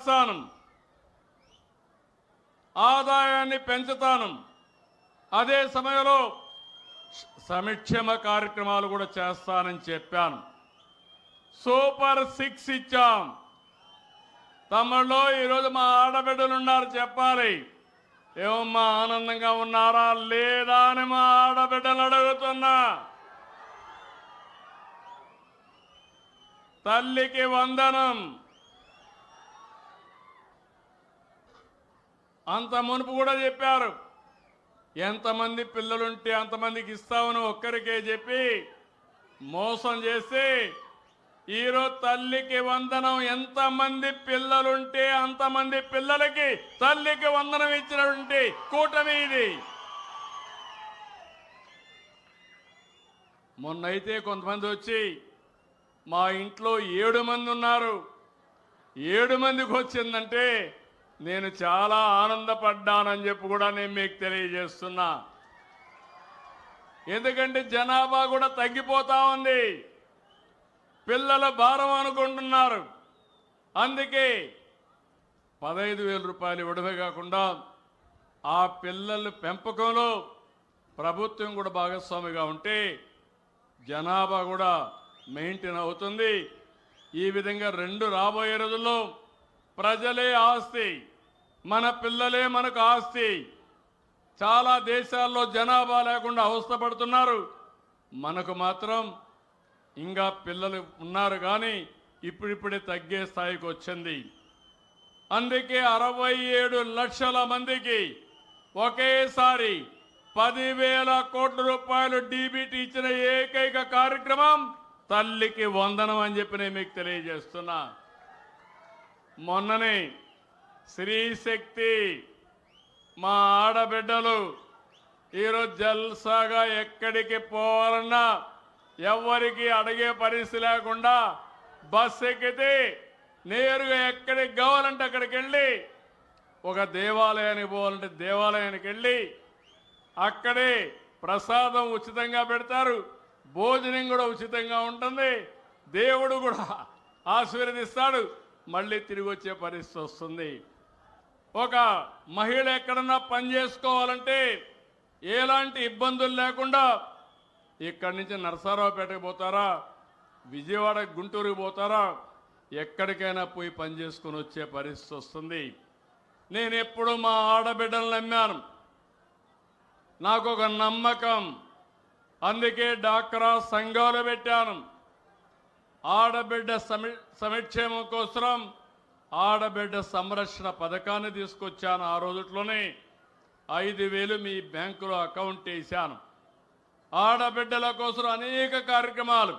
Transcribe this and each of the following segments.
చేస్తాను, ఆదాయాన్ని పెంచుతాను. అదే సమయంలో సంక్షేమ కార్యక్రమాలు కూడా చేస్తానని చెప్పాను. సూపర్ 6 ఇచ్చాం. తమ్ముళ్ళు ఈరోజు మా ఆడబిడ్డలు ఉన్నారు, చెప్పాలి ఏమమ్మా ఆనందంగా ఉన్నారా లేదా అని మా ఆడబిడ్డలు అడుగుతున్నా. తల్లికి వందనం. అంత మునుపు కూడా చెప్పారు, ఎంతమంది పిల్లలుంటే అంతమందికి ఇస్తామని ఒక్కరికే చెప్పి మోసం చేసి ఈరోజు తల్లికి వందనం, ఎంతమంది పిల్లలుంటే అంతమంది పిల్లలకి తల్లికి వందనం ఇచ్చినటువంటి కూటమి ఇది. మొన్నైతే కొంతమంది వచ్చి మా ఇంట్లో 7 మంది ఉన్నారు, 7 మందికి వచ్చిందంటే నేను చాలా ఆనందపడ్డానని చెప్పి కూడా నేను మీకు తెలియజేస్తున్నా. ఎందుకంటే జనాభా కూడా తగ్గిపోతా ఉంది, పిల్లల భారం అనుకుంటున్నారు. అందుకే 15,000 రూపాయలు ఇవ్వడమే కాకుండా ఆ పిల్లల పెంపకంలో ప్రభుత్వం కూడా భాగస్వామిగా ఉంటే జనాభా కూడా మెయింటైన్ అవుతుంది. ఈ విధంగా 2 రాబోయే రోజుల్లో ప్రజలే ఆస్తి, మన పిల్లలే మనకు ఆస్తి. చాలా దేశాల్లో జనాభా లేకుండా అవస్థపడుతున్నారు, మనకు మాత్రం ఇంకా పిల్లలు ఉన్నారు కానీ ఇప్పుడిప్పుడే తగ్గే స్థాయికి వచ్చింది. అందుకే 67 లక్షల మందికి ఒకేసారి 10,000 కోట్ల రూపాయలు డీబీటీ ఇచ్చిన ఏకైక కార్యక్రమం తల్లికి వందనం అని చెప్పి నేను మీకు తెలియజేస్తున్నా. మొన్ననే స్త్రీశక్తి మా ఆడబిడ్డలు ఈరోజు జల్సాగా ఎక్కడికి పోవాలన్నా ఎవరికి అడిగే పరిస్థితి లేకుండా బస్సు ఎక్కితే నేరుగా ఎక్కడికి కావాలంటే అక్కడికి వెళ్ళి, ఒక దేవాలయానికి పోవాలంటే దేవాలయానికి వెళ్ళి అక్కడే ప్రసాదం ఉచితంగా పెడతారు, భోజనం కూడా ఉచితంగా ఉంటుంది, దేవుడు కూడా ఆశీర్వదిస్తాడు, మళ్ళీ తిరిగి వచ్చే పరిస్థితి వస్తుంది. ఒక మహిళ ఎక్కడన్నా పని చేసుకోవాలంటే ఎలాంటి ఇబ్బందులు లేకుండా ఇక్కడి నుంచి నరసరావుపేటకు పోతారా, విజయవాడ గుంటూరుకు పోతారా, ఎక్కడికైనా పోయి పని చేసుకొని వచ్చే పరిస్థితి వస్తుంది. నేను ఎప్పుడు మా ఆడబిడ్డలు నమ్మాను, నాకు ఒక నమ్మకం. అందుకే డాక్రా సంఘాలు పెట్టాను. ఆడబిడ్డ సంక్షేమం కోసం ఆడబిడ్డ సంరక్షణ పథకాన్ని తీసుకొచ్చాను. ఆ రోజుట్లోనే 5,000 మీ బ్యాంకులో అకౌంట్ వేశాను. ఆడబిడ్డల కోసం అనేక కార్యక్రమాలు,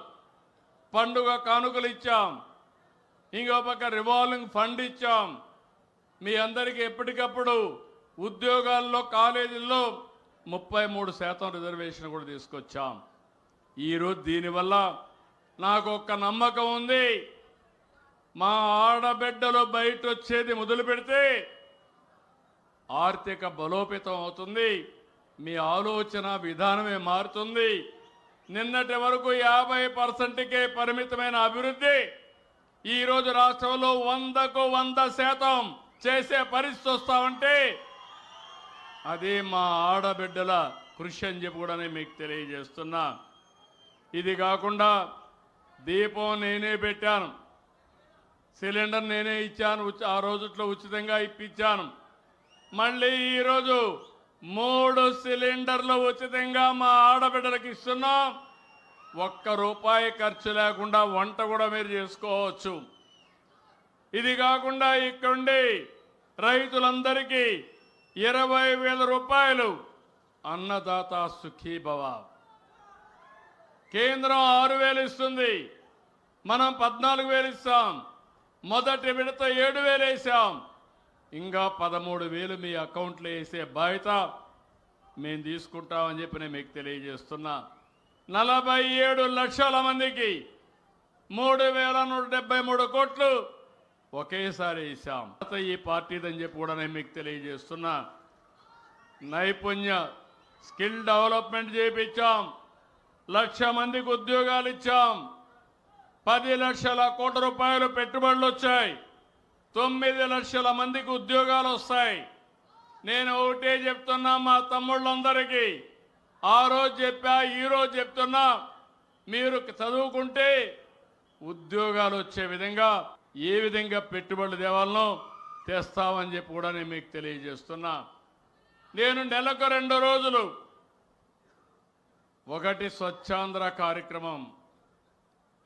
పండుగ కానుకలు ఇచ్చాం, ఇంకో పక్క రివాల్వింగ్ ఫండ్ ఇచ్చాం. మీ అందరికీ ఎప్పటికప్పుడు ఉద్యోగాల్లో కాలేజీల్లో 33% రిజర్వేషన్ కూడా తీసుకొచ్చాం. ఈరోజు దీనివల్ల నాకు ఒక్క నమ్మకం ఉంది, మా ఆడబిడ్డలు బయట వచ్చేది మొదలు పెడితే ఆర్థిక బలోపేతం అవుతుంది, మీ ఆలోచన విధానమే మారుతుంది. నిన్నటి వరకు 50%కే పరిమితమైన అభివృద్ధి ఈరోజు రాష్ట్రంలో 100కు 100% చేసే పరిస్థితి వస్తామంటే అది మా ఆడబిడ్డల కృషి అని చెప్పి కూడా నేను మీకు తెలియజేస్తున్నా. ఇది కాకుండా దీపం నేనే పెట్టాను, సిలిండర్ నేనే ఇచ్చాను, ఆ రోజుట్లో ఉచితంగా ఇప్పించాను. మళ్ళీ ఈరోజు 3 సిలిండర్లు ఉచితంగా మా ఆడబిడ్డలకు ఇస్తున్నాం. ₹1 ఖర్చు లేకుండా వంట కూడా మీరు చేసుకోవచ్చు. ఇది కాకుండా ఇక్కడుండి రైతులందరికీ 20,000 రూపాయలు అన్నదాత సుఖీభవ. కేంద్రం 6,000 ఇస్తుంది, మనం 14,000 ఇస్తాం. మొదటి విడత 7,000 వేసాం, ఇంకా 13,000 మీ అకౌంట్లో వేసే బాధ్యత మేము తీసుకుంటామని చెప్పి నేను మీకు తెలియజేస్తున్నా. 47 లక్షల మందికి 3,173 కోట్లు ఒకేసారి వేసాం. ఈ పార్టీదని చెప్పి కూడా నేను మీకు తెలియజేస్తున్నా. నైపుణ్య స్కిల్ డెవలప్మెంట్ చేయించాం, 1,00,000 మందికి ఉద్యోగాలు ఇచ్చాం, 10 లక్షల కోట్ల రూపాయలు పెట్టుబడులు వచ్చాయి. 9 లక్షల మందికి ఉద్యోగాలు వస్తాయి. నేను ఒకటే చెప్తున్నా మా తమ్ముళ్ళందరికీ, ఆ రోజు చెప్పా, ఈ రోజు చెప్తున్నా, మీరు చదువుకుంటే ఉద్యోగాలు వచ్చే విధంగా ఏ విధంగా పెట్టుబడులు తేవాలనో తెస్తామని చెప్పి కూడా నేను మీకు తెలియజేస్తున్నా. నేను నెలకు 2 రోజులు, ఒకటి స్వచ్ఛాంధ్ర కార్యక్రమం,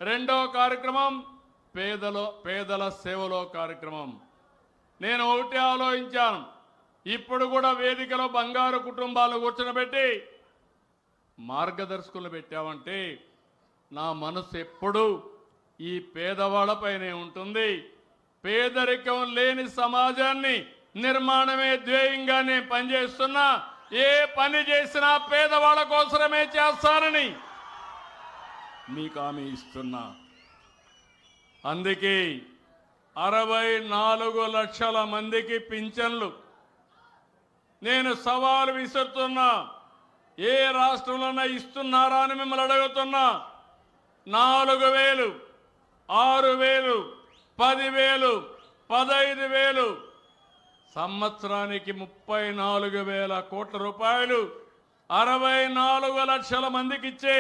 రెండవ కార్యక్రమం పేదల సేవలో కార్యక్రమం. నేను ఒకటి ఆలోచించాను, ఇప్పుడు కూడా వేదికలో బంగారు కుటుంబాలను కూర్చోబెట్టి మార్గదర్శకులు పెట్టామంటే నా మనసు ఎప్పుడూ ఈ పేదవాళ్ళపైనే ఉంటుంది. పేదరికం లేని సమాజాన్ని నిర్మాణమే ధ్యేయంగా నేను పనిచేస్తున్నా. ఏ పని చేసినా పేదవాళ్ళ కోసమే చేస్తానని మీకు హామీ ఇస్తున్నా. అందుకే 64 లక్షల మందికి పింఛన్లు నేను సవాలు విసురుతున్నా. ఏ రాష్ట్రంలోనే ఇస్తున్నారా అని మిమ్మల్ని అడుగుతున్నా. 4,000, 6,000, 10,000, 15,000, సంవత్సరానికి 34,000 కోట్ల రూపాయలు 64 లక్షల మందికి ఇచ్చే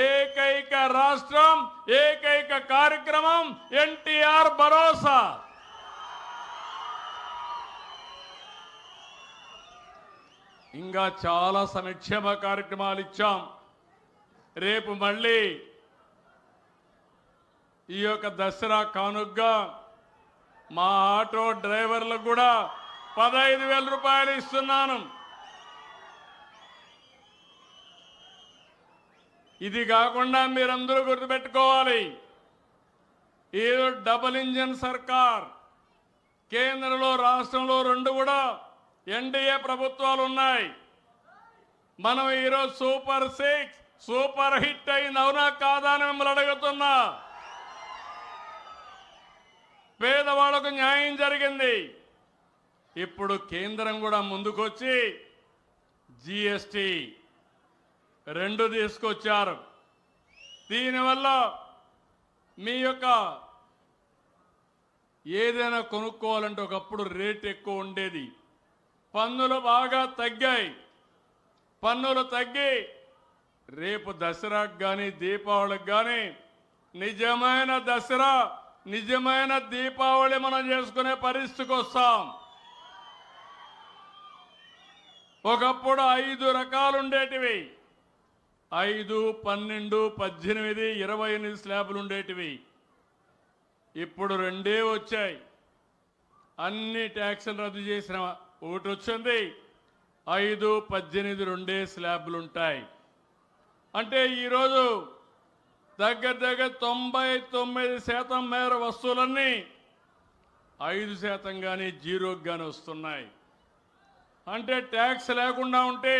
ఏకైక రాష్ట్రం, ఏకైక కార్యక్రమం ఎన్టీఆర్ భరోసా. ఇంకా చాలా సంక్షేమ కార్యక్రమాలు ఇచ్చాం. రేపు మళ్ళీ ఈ యొక్క దసరా కానుగ్గా మా ఆటో డ్రైవర్లకు కూడా 15,000 రూపాయలు ఇస్తున్నాను. ఇది కాకుండా మీరందరూ గుర్తుపెట్టుకోవాలి, ఇది డబుల్ ఇంజన్ సర్కార్. కేంద్రంలో రాష్ట్రంలో 2 కూడా ఎన్డీఏ ప్రభుత్వాలు ఉన్నాయి. మనం ఈరోజు సూపర్ 6 సూపర్ హిట్ అయింది, అవునా కాదా అని మిమ్మల్ని అడుగుతున్నా. పేదవాళ్లకు న్యాయం జరిగింది. ఇప్పుడు కేంద్రం కూడా ముందుకొచ్చి జీఎస్టీ 2 తీసుకొచ్చారు. దీనివల్ల మీ యొక్క ఏదైనా కొనుక్కోవాలంటే ఒకప్పుడు రేట్ ఎక్కువ ఉండేది. పన్నులు బాగా తగ్గాయి. పన్నులు తగ్గి రేపు దసరాకు కానీ దీపావళికి కానీ నిజమైన దసరా, నిజమైన దీపావళి మనం చేసుకునే పరిస్థితికి వస్తాం. ఒకప్పుడు 5 రకాలు ఉండేటివి, 5, 12, 18, 28 స్లాబులు ఉండేటివి. ఇప్పుడు 2 వచ్చాయి. అన్ని ట్యాక్సులు రద్దు చేసిన ఒకటి వచ్చింది. 5, 18 2 స్లాబులు ఉంటాయి. అంటే ఈరోజు దగ్గర 99% మేర వస్తువులన్నీ 5% కానీ 0కి కానీ వస్తున్నాయి. అంటే ట్యాక్స్ లేకుండా ఉంటే